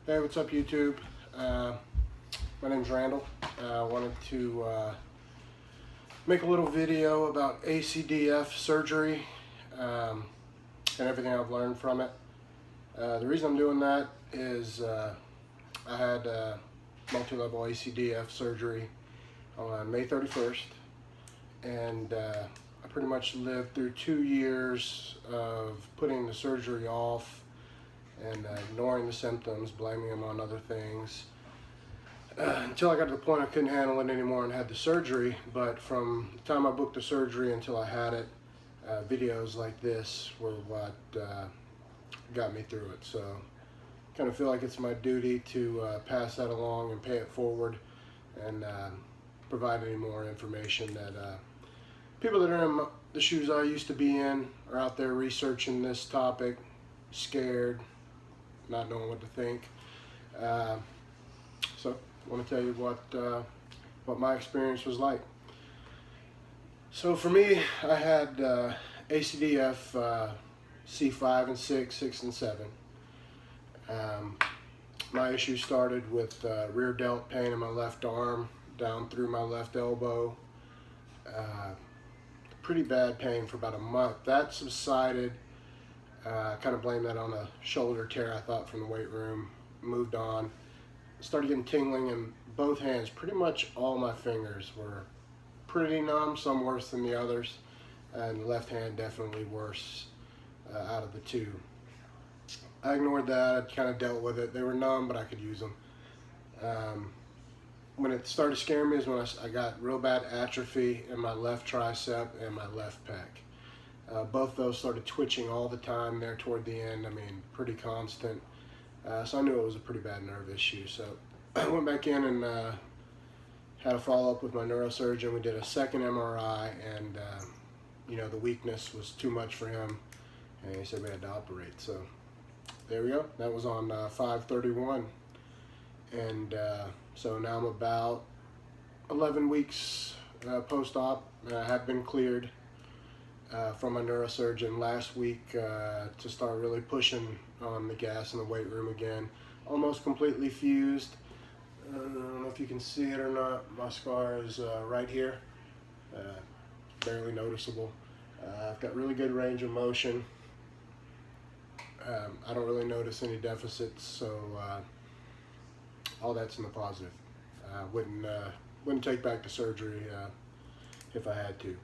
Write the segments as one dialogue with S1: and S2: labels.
S1: Hey, what's up YouTube? My name's Randall. I wanted to make a little video about ACDF surgery and everything I've learned from it. The reason I'm doing that is I had multi-level ACDF surgery on May 31st, and I pretty much lived through 2 years of putting the surgery off and ignoring the symptoms, blaming them on other things, until I got to the point I couldn't handle it anymore and had the surgery. But from the time I booked the surgery until I had it, videos like this were what got me through it. So I kind of feel like it's my duty to pass that along and pay it forward, and provide any more information that people that are in the shoes I used to be in are out there researching this topic, scared, not knowing what to think. So I want to tell you what my experience was like. So for me, I had ACDF C5 and 6 and 7. My issue started with rear delt pain in my left arm down through my left elbow. Pretty bad pain for about a month. That subsided. I kind of blamed that on a shoulder tear I thought from the weight room. Moved on. Started getting tingling in both hands. Pretty much all my fingers were pretty numb, some worse than the others. And the left hand definitely worse out of the two. I ignored that. I kind of dealt with it. They were numb, but I could use them. When it started scaring me is when I got real bad atrophy in my left tricep and my left pec. Both those started twitching all the time there toward the end. I mean, pretty constant. So I knew it was a pretty bad nerve issue. So I went back in and had a follow-up with my neurosurgeon. We did a second MRI, and you know, the weakness was too much for him, and he said we had to operate. So there we go. That was on 5/31, and so now I'm about 11 weeks post-op. I have been cleared from my neurosurgeon last week to start really pushing on the gas in the weight room again. Almost completely fused. I don't know if you can see it or not. My scar is right here, barely noticeable. I've got really good range of motion. I don't really notice any deficits, so all that's in the positive. Wouldn't take back the surgery if I had to.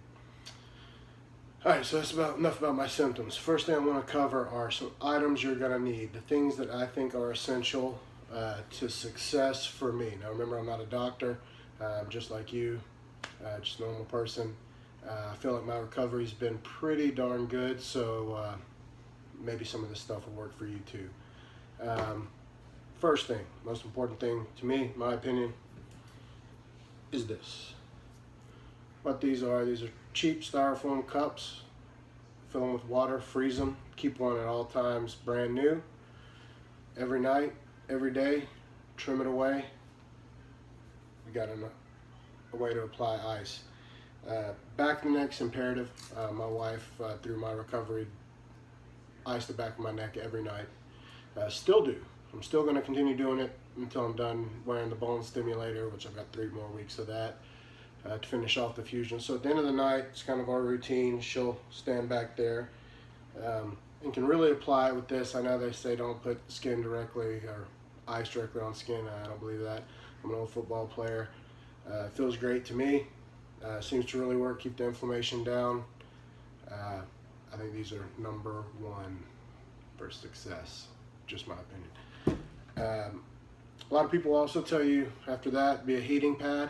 S1: Alright, so that's enough about my symptoms. First thing I want to cover are some items you're going to need, the things that I think are essential to success for me. Now remember, I'm not a doctor, I'm just like you, just a normal person. I feel like my recovery's been pretty darn good, so maybe some of this stuff will work for you too. First thing, most important thing to me, my opinion, is this. What these are cheap styrofoam cups. Fill them with water, freeze them, keep one at all times brand new. Every night, every day, trim it away. We got a way to apply ice. Back and neck's imperative. My wife, through my recovery, iced the back of my neck every night. Still do. I'm still going to continue doing it until I'm done wearing the bone stimulator, which I've got 3 more weeks of that to finish off the fusion. So at the end of the night, it's kind of our routine. She'll stand back there and can really apply with this. I know they say don't put skin directly or ice directly on skin. I don't believe that. I'm an old football player. It feels great to me. Seems to really work, keep the inflammation down. I think these are #1 for success, just my opinion. A lot of people also tell you after that, be a heating pad.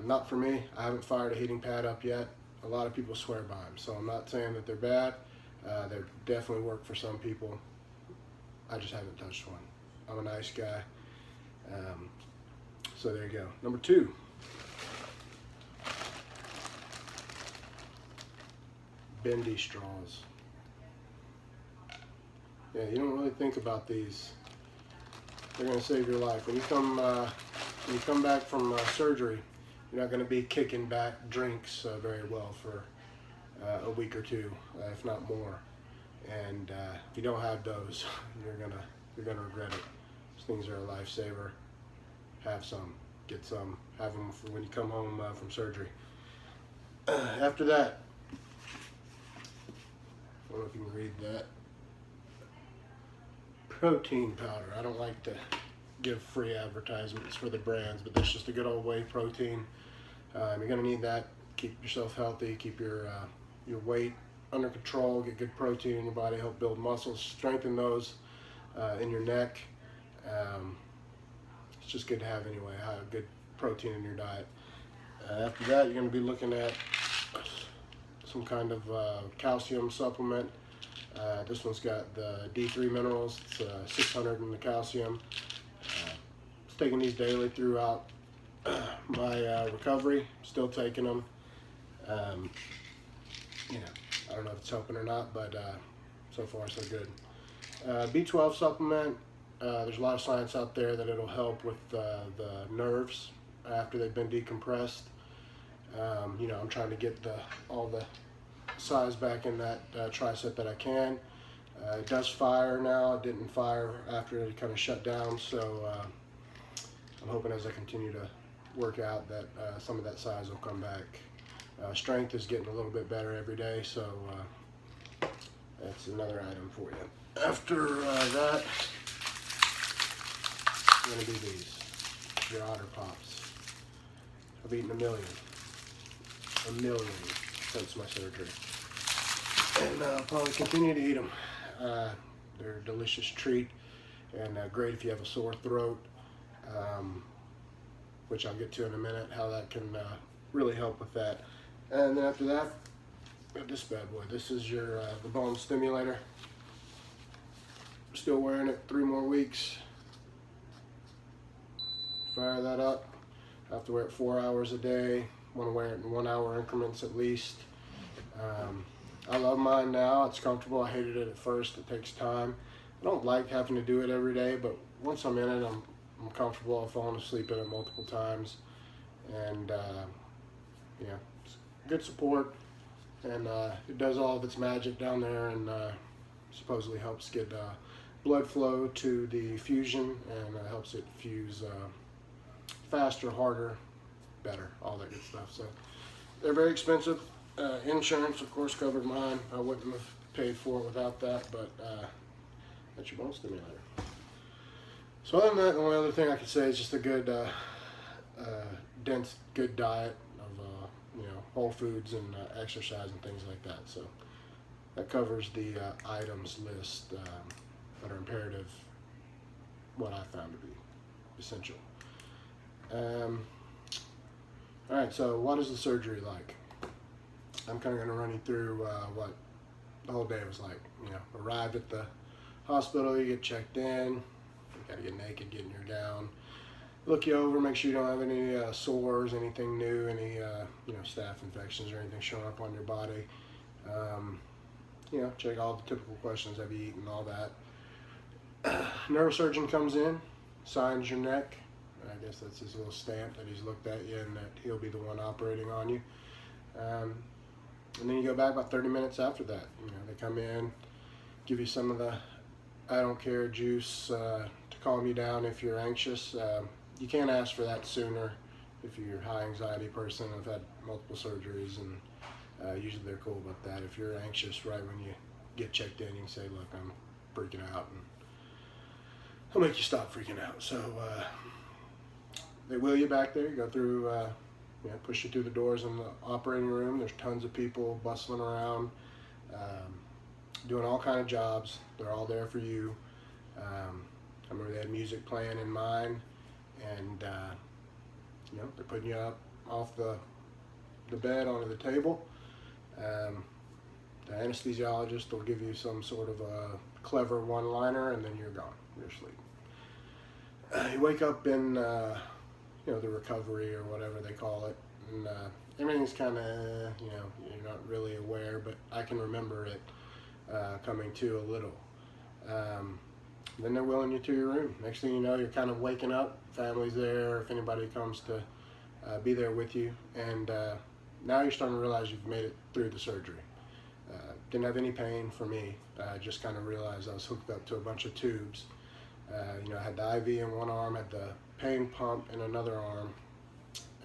S1: Not for me. I haven't fired a heating pad up yet. A lot of people swear by them, so I'm not saying that they're bad. They definitely work for some people. I just haven't touched one. I'm a nice guy. So there you go. #2. Bendy straws. Yeah, you don't really think about these. They're going to save your life. When you come back from surgery, you're not going to be kicking back drinks very well for a week or 2, if not more. And if you don't have those, you're gonna regret it. These things are a lifesaver. Have some, get some, have them for when you come home from surgery. After that, I don't know if you can read that. Protein powder. I don't like to give free advertisements for the brands, but that's just a good old whey protein. You're gonna need that. Keep yourself healthy. Keep your weight under control. Get good protein in your body. Help build muscles. Strengthen those in your neck. It's just good to have anyway. Have good protein in your diet. After that, you're gonna be looking at some kind of calcium supplement. This one's got the D3 minerals. It's 600 in the calcium. Taking these daily throughout my recovery. Still taking them. You know, I don't know if it's helping or not, but so far so good. B12 supplement. There's a lot of science out there that it'll help with the nerves after they've been decompressed. You know, I'm trying to get all the size back in that tricep that I can. It does fire now. It didn't fire after it kind of shut down, so I'm hoping as I continue to work out that some of that size will come back. Strength is getting a little bit better every day, so that's another item for you. After that, it's going to be these, your Otter Pops. I've eaten a million since my surgery, and I'll probably continue to eat them. They're a delicious treat, and great if you have a sore throat, which I'll get to in a minute, how that can really help with that. And then after that, got this bad boy. This is your the bone stimulator. Still wearing it 3 more weeks. Fire that up. I have to wear it 4 hours a day. Want to wear it in 1 hour increments at least. I love mine now. It's comfortable. I hated it at first. It takes time. I don't like having to do it every day, but once I'm in it, I'm comfortable. I've fallen asleep in it multiple times, and yeah, it's good support, and it does all of its magic down there, and supposedly helps get blood flow to the fusion, and helps it fuse faster, harder, better, all that good stuff. So they're very expensive. Insurance, of course, covered mine. I wouldn't have paid for it without that, but that's your bone stimulator. So other than that, the only other thing I could say is just a good, dense, good diet of, you know, whole foods and exercise and things like that. So that covers the items list that are imperative, what I found to be essential. All right, so what is the surgery like? I'm kind of going to run you through what the whole day was like. You know, arrived at the hospital, you get checked in, you got to get naked, get in your gown, look you over, make sure you don't have any sores, anything new, any you know, staph infections or anything showing up on your body. You know, check all the typical questions, have you eaten, all that. Neurosurgeon comes in, signs your neck. I guess that's his little stamp that he's looked at you and that he'll be the one operating on you. And then you go back about 30 minutes after that. You know, they come in, give you some of the I don't care juice to calm you down if you're anxious. You can't ask for that sooner if you're a high anxiety person. I've had multiple surgeries, and usually they're cool about that. If you're anxious right when you get checked in, you can say, look, I'm freaking out, and I'll make you stop freaking out. So they wheel you back there, you go through, you know, push you through the doors in the operating room. There's tons of people bustling around, doing all kind of jobs. They're all there for you. I remember they had music playing in mine, and you know, they're putting you up off the bed onto the table. The anesthesiologist will give you some sort of a clever one-liner, and then you're gone. You're asleep. You wake up in you know, the recovery or whatever they call it, and everything's kind of, you know, you're not really aware, but I can remember it coming to a little. Then they're wheeling you to your room. Next thing you know, you're kind of waking up, family's there, if anybody comes to be there with you, and now you're starting to realize you've made it through the surgery. Didn't have any pain for me. I just kind of realized I was hooked up to a bunch of tubes. I had the IV in one arm, had the pain pump in another arm,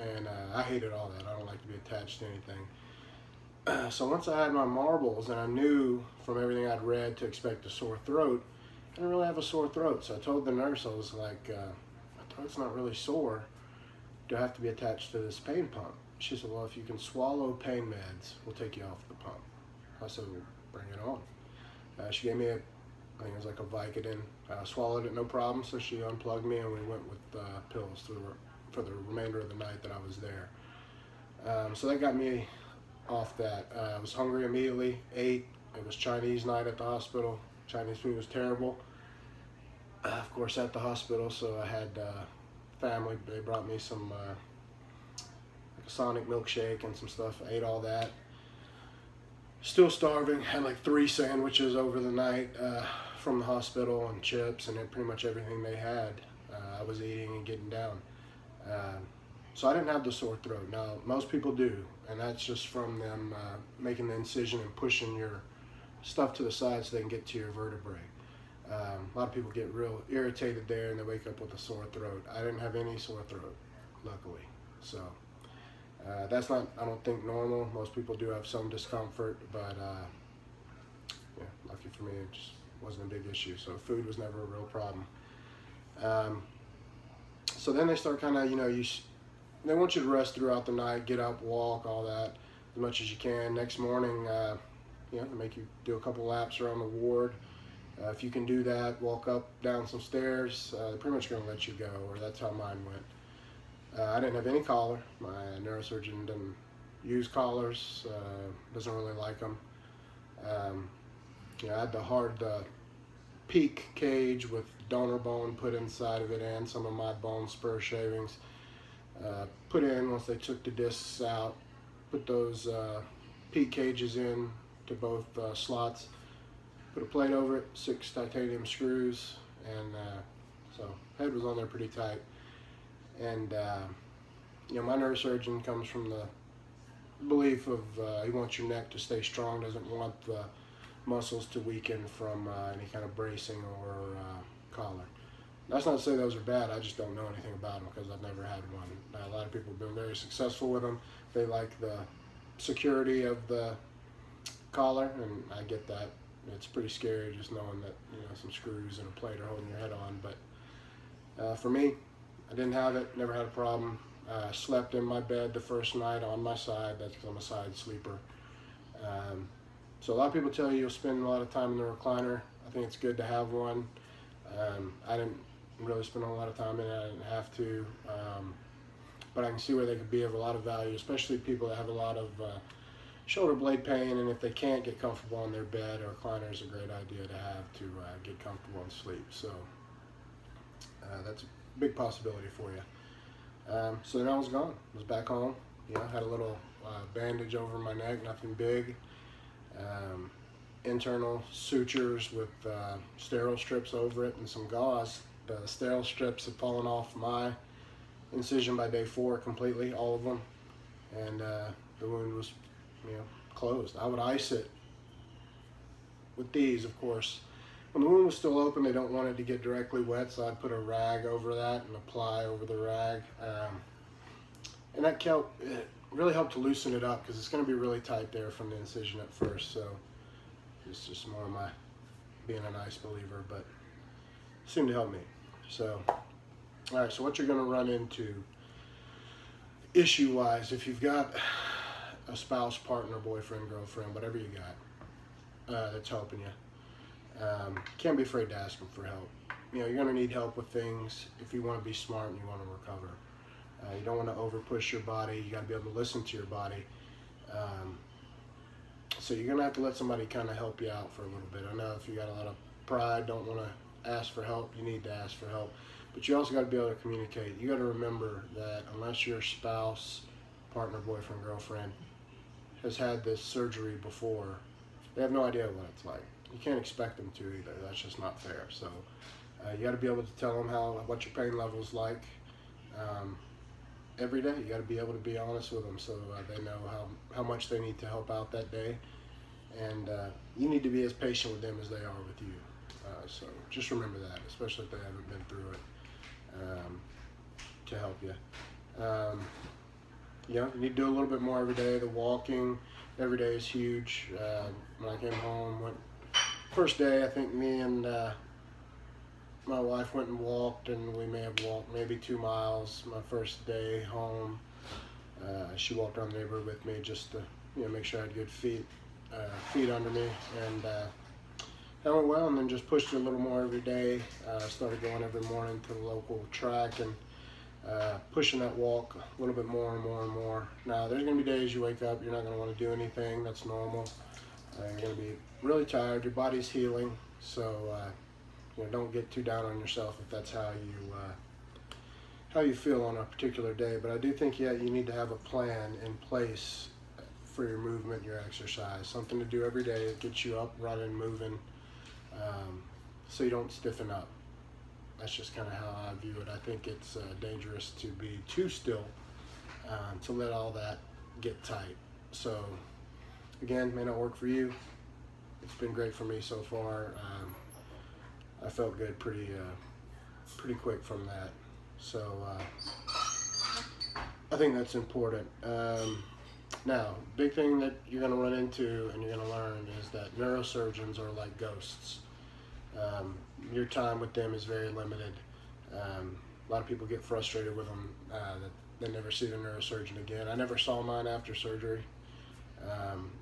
S1: and I hated all that. I don't like to be attached to anything. So once I had my marbles, and I knew from everything I'd read to expect a sore throat, I didn't really have a sore throat. So I told the nurse, I was like, my throat's not really sore. Do I have to be attached to this pain pump? She said, well, if you can swallow pain meds, we'll take you off the pump. I said, well, bring it on. She gave me I think it was like a Vicodin. I swallowed it no problem, so she unplugged me, and we went with pills for the remainder of the night that I was there. So that got me off that. I was hungry immediately, ate. It was Chinese night at the hospital. Chinese food was terrible. Of course, at the hospital, so I had family. They brought me some like a Sonic milkshake and some stuff. I ate all that. Still starving. Had like 3 sandwiches over the night from the hospital, and chips, and pretty much everything they had. I was eating and getting down. So I didn't have the sore throat. Now, most people do, and that's just from them making the incision and pushing your stuff to the side so they can get to your vertebrae. A lot of people get real irritated there, and they wake up with a sore throat. I didn't have any sore throat, luckily. So that's not, I don't think, normal. Most people do have some discomfort, but yeah, lucky for me, it just wasn't a big issue. So food was never a real problem. So then they start kind of, they want you to rest throughout the night, get up, walk, all that, as much as you can. Next morning, they make you do a couple laps around the ward. If you can do that, walk up, down some stairs, they're pretty much going to let you go, or that's how mine went. I didn't have any collar. My neurosurgeon didn't use collars, doesn't really like them. I had the hard peak cage with donor bone put inside of it, and some of my bone spur shavings put in once they took the discs out. Put those peak cages in to both slots. Put a plate over it, 6 titanium screws, and so head was on there pretty tight. And my neurosurgeon comes from the belief of he wants your neck to stay strong, doesn't want the muscles to weaken from any kind of bracing or collar. That's not to say those are bad, I just don't know anything about them because I've never had one. A lot of people have been very successful with them. They like the security of the collar, and I get that. It's pretty scary just knowing that some screws and a plate are holding your head on. But for me, I didn't have it, never had a problem. Slept in my bed the first night on my side. That's because I'm a side sleeper. So a lot of people tell you you'll spend a lot of time in the recliner. I think it's good to have one. I didn't really spend a lot of time in it. I didn't have to. But I can see where they could be of a lot of value, especially people that have a lot of shoulder blade pain, and if they can't get comfortable in their bed, a recliner is a great idea to have to get comfortable and sleep. So that's a big possibility for you. So then I was gone. I was back home. Had a little bandage over my neck, nothing big. Internal sutures with sterile strips over it and some gauze. The sterile strips had fallen off my incision by day 4 completely, all of them, and the wound was closed. I would ice it with these, of course. When the wound was still open, they don't want it to get directly wet, so I'd put a rag over that and apply over the rag. And that really helped to loosen it up because it's going to be really tight there from the incision at first. So it's just more of my being a nice believer, but it seemed to help me. So, all right, so what you're going to run into issue-wise, if you've got a spouse, partner, boyfriend, girlfriend, whatever you got that's helping you, can't be afraid to ask them for help. You're going to need help with things if you want to be smart and you want to recover. You don't want to over-push your body. You got to be able to listen to your body. So you're going to have to let somebody kind of help you out for a little bit. I know if you got a lot of pride, don't want to ask for help, you need to ask for help. But you also got to be able to communicate. You got to remember that unless your spouse, partner, boyfriend, girlfriend has had this surgery before, they have no idea what it's like. You can't expect them to either. That's just not fair. So you got to be able to tell them what your pain level is like every day. You got to be able to be honest with them so they know how much they need to help out that day. And you need to be as patient with them as they are with you. So just remember that, especially if they haven't been through it, to help you. You know, you need to do a little bit more every day. The walking every day is huge. When I came home, first day, I think me and my wife went and walked, and we may have walked maybe 2 miles. My first day home, she walked around the neighborhood with me just to, you know, make sure I had good feet under me, and that went well. And then just pushed it a little more every day. Started going every morning to the local track and pushing that walk a little bit more and more and more. Now, there's going to be days you wake up, you're not going to want to do anything. That's normal. You're going to be really tired. Your body's healing, so you know, don't get too down on yourself if that's how you feel on a particular day. But I do think, yeah, you need to have a plan in place for your movement, your exercise, something to do every day that gets you up, running, moving, so you don't stiffen up. That's just kind of how I view it. I think it's dangerous to be too still, to let all that get tight. So again, may not work for you. It's been great for me so far. I felt good pretty quick from that. So I think that's important. Now, big thing that you're going to run into and you're going to learn is that neurosurgeons are like ghosts. Your time with them is very limited. A lot of people get frustrated with them, that they never see their neurosurgeon again. I never saw mine after surgery,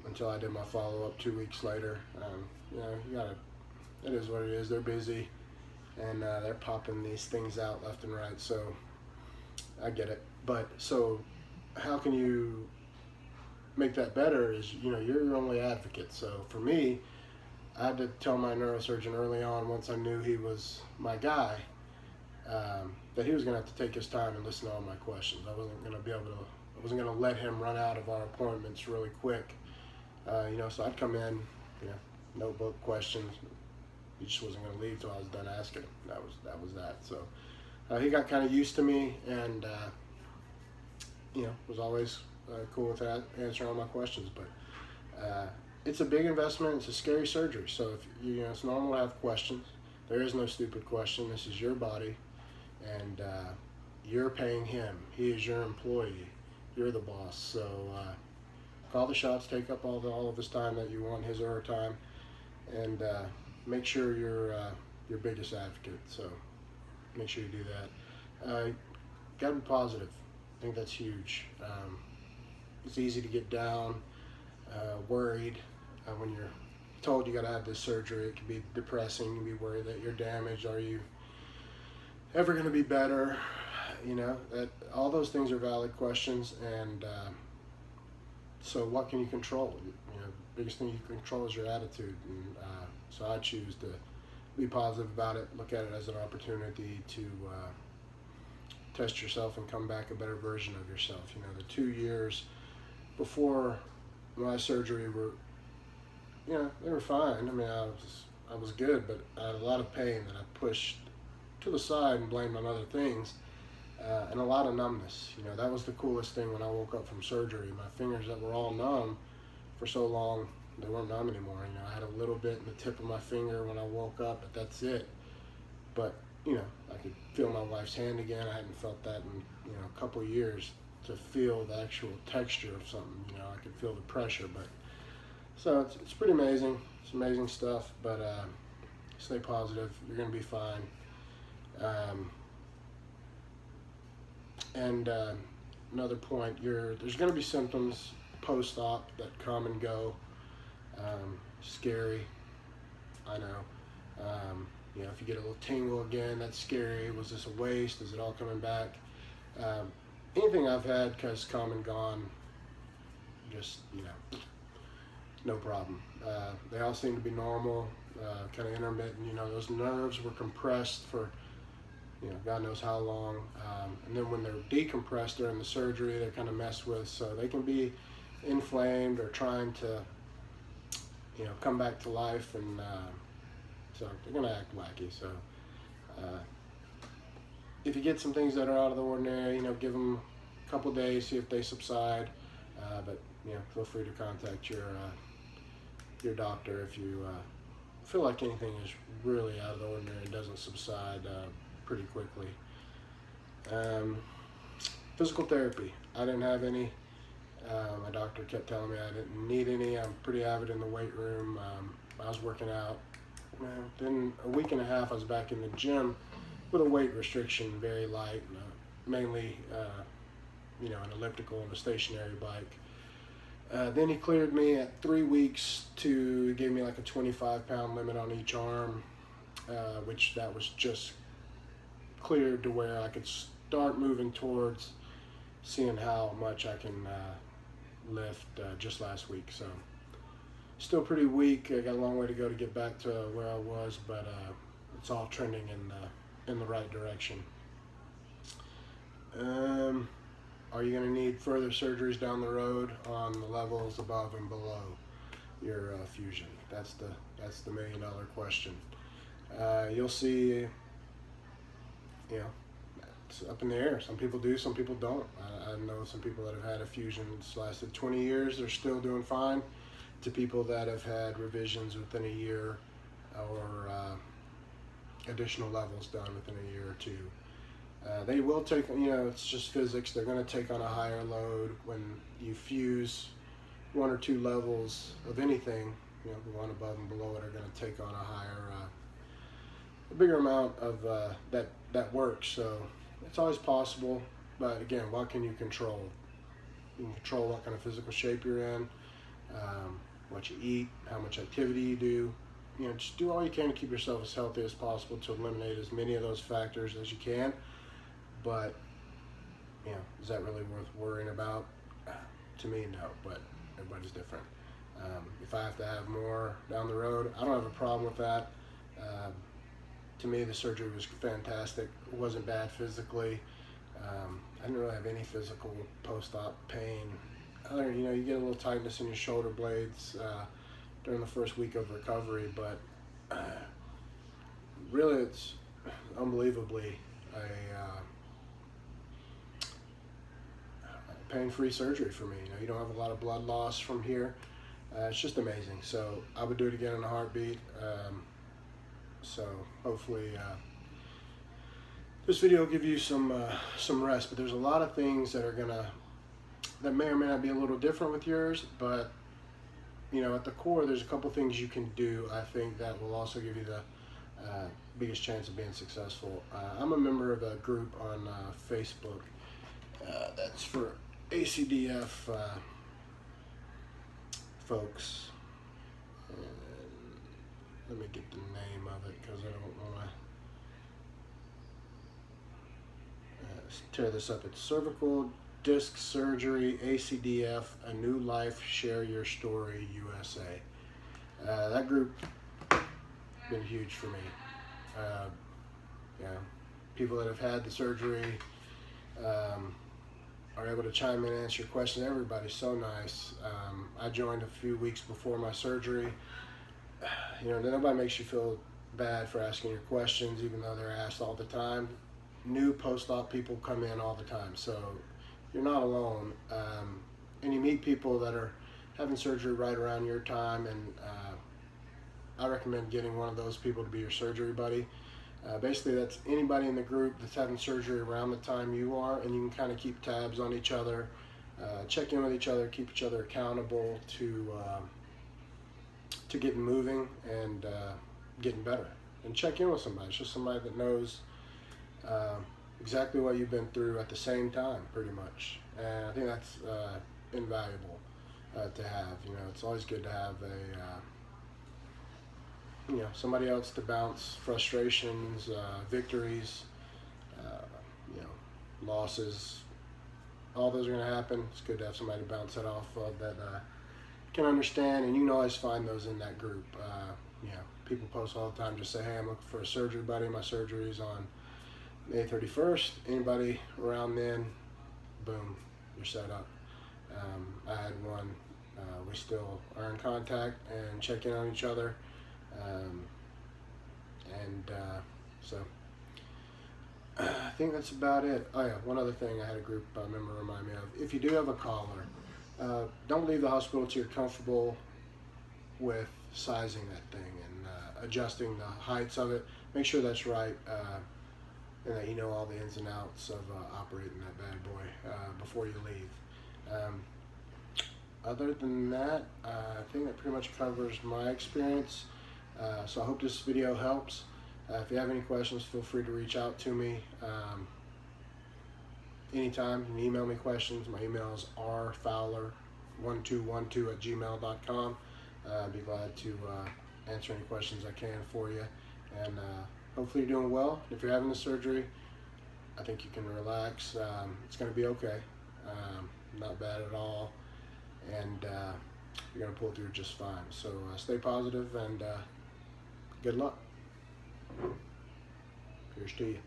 S1: until I did my follow-up 2 weeks later. You know, it is what it is. They're busy, and they're popping these things out left and right, so I get it. But so how can you make that better is, you know, you're your only advocate. So for me, I had to tell my neurosurgeon early on, once I knew he was my guy, that he was going to have to take his time and listen to all my questions. I wasn't going to let him run out of our appointments really quick. You know, so I'd come in, you know, notebook questions. He just wasn't going to leave till I was done asking him. That was that. So he got kind of used to me, and you know, was always cool with that, answering all my questions. But it's a big investment. It's a scary surgery. So if you know, it's normal to have questions. There is no stupid question. This is your body, and you're paying him. He is your employee. You're the boss. So call the shots. Take up all of his time that you want, his or her time, and make sure you're your biggest advocate. So make sure you do that. Got to be positive. I think that's huge. It's easy to get down, worried when you're told you got to have this surgery. It can be depressing. You can be worried that you're damaged. Are you ever going to be better? You know, that all those things are valid questions. And so what can you control? You know, biggest thing you can control is your attitude. And so I choose to be positive about it, look at it as an opportunity to test yourself and come back a better version of yourself. You know, the 2 years before my surgery were, you know, they were fine. I mean, I was good, but I had a lot of pain that I pushed to the side and blamed on other things, and a lot of numbness. You know, that was the coolest thing when I woke up from surgery. My fingers that were all numb for so long, they weren't numb anymore. You know, I had a little bit in the tip of my finger when I woke up, but that's it. But, you know, I could feel my wife's hand again. I hadn't felt that in, you know, a couple of years, to feel the actual texture of something. You know, I could feel the pressure. But so it's pretty amazing. It's amazing stuff. But stay positive. You're going to be fine. And another point, there's going to be symptoms post-op that come and go. Scary, I know. You know, if you get a little tingle again, that's scary. Was this a waste? Is it all coming back? Anything I've had has come and gone, just, you know, no problem. They all seem to be normal, kind of intermittent. You know, those nerves were compressed for, you know, God knows how long. And then when they're decompressed during the surgery, they're kind of messed with. So they can be inflamed or trying to, you know, come back to life. And so they're going to act wacky. So if you get some things that are out of the ordinary, you know, give them a couple days, see if they subside. But, you know, feel free to contact your doctor if you feel like anything is really out of the ordinary and doesn't subside pretty quickly. Physical therapy, I didn't have any. My doctor kept telling me I didn't need any. I'm pretty avid in the weight room. I was working out. Then a week and a half I was back in the gym with a weight restriction, very light, mainly an elliptical and a stationary bike. Then he cleared me at 3 weeks to give me like a 25-pound limit on each arm, which that was just cleared to where I could start moving towards seeing how much I can lift just last week. So still pretty weak. I got a long way to go to get back to where I was, but it's all trending in the right direction. Are you going to need further surgeries down the road on the levels above and below your fusion? That's the million-dollar question. You'll see. It's up in the air. Some people do, some people don't. I know some people that have had a fusion that's lasted 20 years, they're still doing fine, to people that have had revisions within a year or additional levels done within a year or two. They will take, it's just physics. They're going to take on a higher load when you fuse 1 or 2 levels of anything. The one above and below it are going to take on a bigger amount of that work. So it's always possible, but again, what can you control? You can control what kind of physical shape you're in, what you eat, how much activity you do. Just do all you can to keep yourself as healthy as possible to eliminate as many of those factors as you can. But is that really worth worrying about? To me, no, but everybody's different. If I have to have more down the road, I don't have a problem with that. To me, the surgery was fantastic. It wasn't bad physically. I didn't really have any physical post-op pain. You get a little tightness in your shoulder blades during the first week of recovery, but really it's unbelievably a pain-free surgery for me. You don't have a lot of blood loss from here. It's just amazing. So I would do it again in a heartbeat. So hopefully this video will give you some rest. But there's a lot of things that may or may not be a little different with yours. But at the core, there's a couple things you can do, I think, that will also give you the biggest chance of being successful. I'm a member of a group on Facebook that's for ACDF folks. And let me get the name of it because I don't want to tear this up. It's Cervical Disc Surgery, ACDF, A New Life, Share Your Story, USA. That group been huge for me. People that have had the surgery are able to chime in and answer your questions. Everybody's so nice. I joined a few weeks before my surgery. Nobody makes you feel bad for asking your questions, even though they're asked all the time. New post-op people come in all the time, so you're not alone. And you meet people that are having surgery right around your time, and I recommend getting one of those people to be your surgery buddy. Basically, that's anybody in the group that's having surgery around the time you are, and you can kind of keep tabs on each other, check in with each other, keep each other accountable to getting moving and getting better. And check in with somebody. It's just somebody that knows exactly what you've been through at the same time, pretty much. And I think that's invaluable to have. It's always good to have somebody else to bounce frustrations, victories, losses. All those are going to happen. It's good to have somebody to bounce that off of that can understand, and you can always find those in that group. People post all the time, just say, hey, I'm looking for a surgery buddy. My surgery's on May 31st. Anybody around then, boom, you're set up. I had one. We still are in contact and check in on each other. So I think that's about it. Oh yeah, one other thing I had a group member remind me of. If you do have a collar, don't leave the hospital until you're comfortable with sizing that thing and adjusting the heights of it. Make sure that's right, and that you know all the ins and outs of operating that bad boy before you leave. Other than that, I think that pretty much covers my experience. So I hope this video helps. If you have any questions, feel free to reach out to me anytime. You can email me questions. My email is rfowler1212@gmail.com. I'd be glad to answer any questions I can for you. And hopefully you're doing well. If you're having the surgery, I think you can relax. It's going to be okay. Not bad at all. And you're going to pull through just fine. So stay positive and good luck. Here's to you.